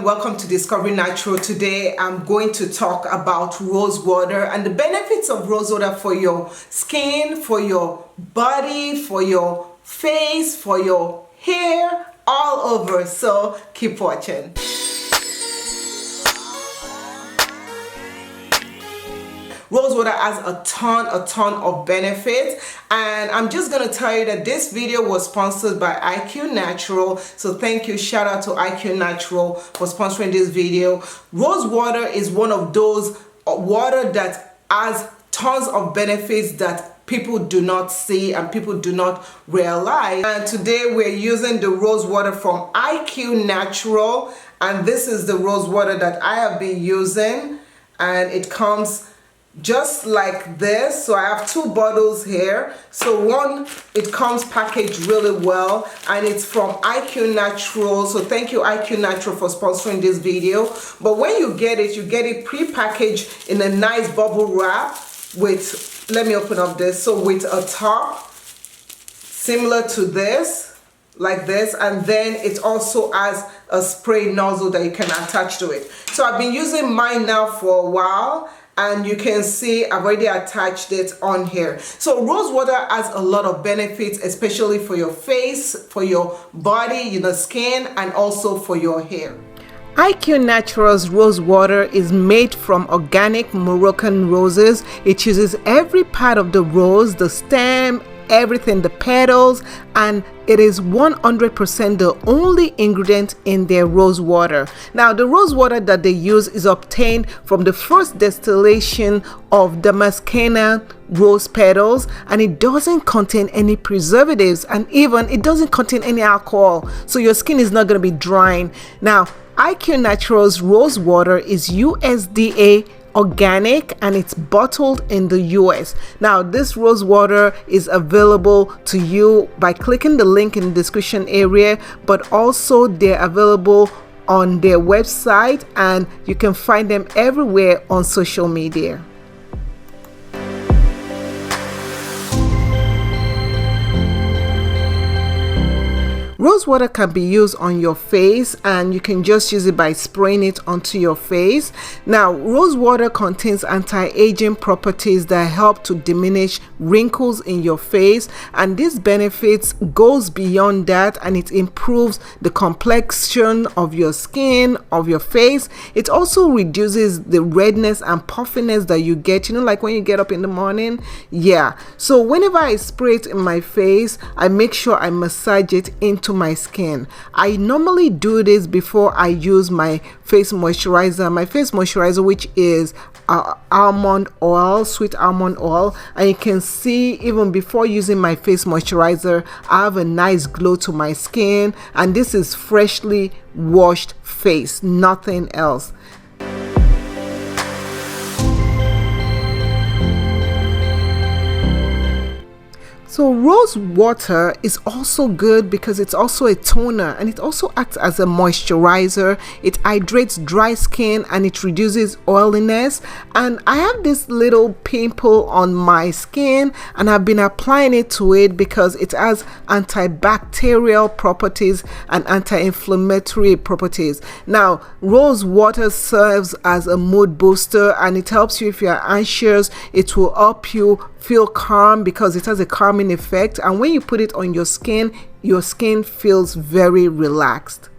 everyone, welcome to Discovering Natural. Today I'm going to talk about rose water and the benefits of rose water for your skin, for your body, for your face, for your hair, all over. So keep watching. Rose water has a ton of benefits, and I'm just gonna tell you that this video was sponsored by IQNatural. So thank you, shout out to IQNatural for sponsoring this video. Rose water is one of those water that has tons of benefits that people do not see and people do not realize. And today we're using the rose water from IQNatural, and this is the rose water that I have been using, and it comes just like this. So I have two bottles here. So one, it comes packaged really well, and it's from IQNatural. So thank you, IQNatural, for sponsoring this video. But when you get it pre-packaged in a nice bubble wrap with, let me open up this, so with a top similar to this, like this, and then it also has a spray nozzle that you can attach to it. So I've been using mine now for a while, and you can see I've already attached it on here. So rose water has a lot of benefits, especially for your face, for your body, skin, and also for your hair. IQNatural's rose water is made from organic Moroccan roses. It uses every part of the rose, the stem, everything, the petals, and it is 100% the only ingredient in their rose water. Now, the rose water that they use is obtained from the first distillation of Damascena rose petals, and it doesn't contain any preservatives, and even it doesn't contain any alcohol, so your skin is not going to be drying. Now, IQNatural's rose water is USDA Organic, and it's bottled in the US. Now, this rose water is available to you by clicking the link in the description area, but also they're available on their website, and you can find them everywhere on social media. Rose water can be used on your face, and you can just use it by spraying it onto your face. Now, rose water contains anti-aging properties that help to diminish wrinkles in your face, and these benefits goes beyond that, and it improves the complexion of your skin, of your face. It also reduces the redness and puffiness that you get, like when you get up in the morning. Yeah, so whenever I spray it in my face, I make sure I massage it into my skin. I normally do this before I use my face moisturizer, which is almond oil, sweet almond oil. And you can see even before using my face moisturizer, I have a nice glow to my skin, and this is freshly washed face, nothing else. So rose water is also good because it's also a toner, and it also acts as a moisturizer. It hydrates dry skin, and it reduces oiliness. And I have this little pimple on my skin, and I've been applying it to it because it has antibacterial properties and anti-inflammatory properties. Now, rose water serves as a mood booster, and it helps you if you're anxious. It will help you feel calm because it has a calming effect, and when you put it on your skin feels very relaxed.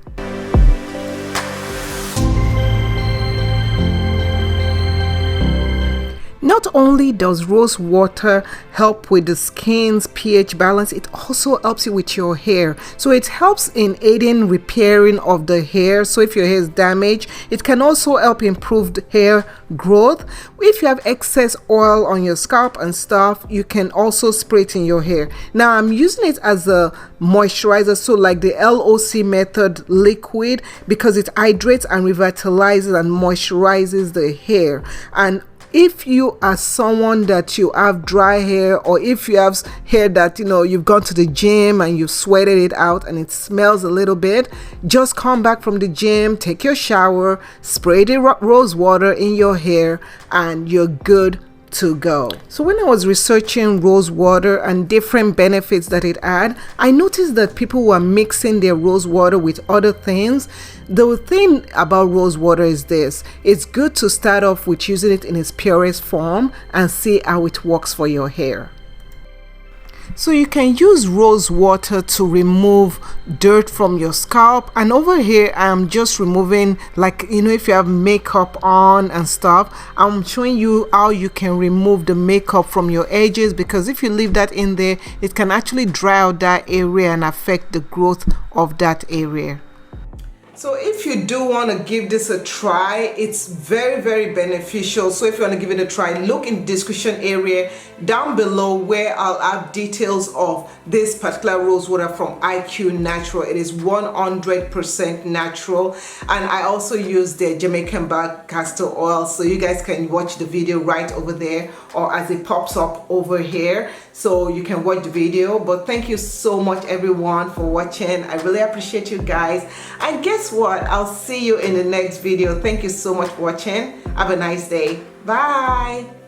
Not only does rose water help with the skin's pH balance, it also helps you with your hair. So it helps in aiding repairing of the hair. So if your hair is damaged, it can also help improve the hair growth. If you have excess oil on your scalp and stuff, you can also spray it in your hair. Now, I'm using it as a moisturizer, so like the LOC method liquid, because it hydrates and revitalizes and moisturizes the hair. And if you are someone that you have dry hair, or if you have hair that you've gone to the gym and you've sweated it out and it smells a little bit, just come back from the gym, take your shower, spray the rose water in your hair, and you're good to go. So when I was researching rose water and different benefits that it had, I noticed that people were mixing their rose water with other things. The thing about rose water is this: it's good to start off with using it in its purest form and see how it works for your hair. So you can use rose water to remove dirt from your scalp, and over here I'm just removing, like, you know, if you have makeup on and stuff, I'm showing you how you can remove the makeup from your edges, because if you leave that in there, it can actually dry out that area and affect the growth of that area. So if you do want to give this a try, it's very beneficial. So if you want to give it a try, look in the description area down below where I'll have details of this particular rose water from IQNatural. It is 100% natural, and I also use the Jamaican black castor oil, so you guys can watch the video right over there, or as it pops up over here, so you can watch the video. But thank you so much everyone for watching. I really appreciate you guys, and guess what, I'll see you in the next video. Thank you so much for watching. Have a nice day. Bye.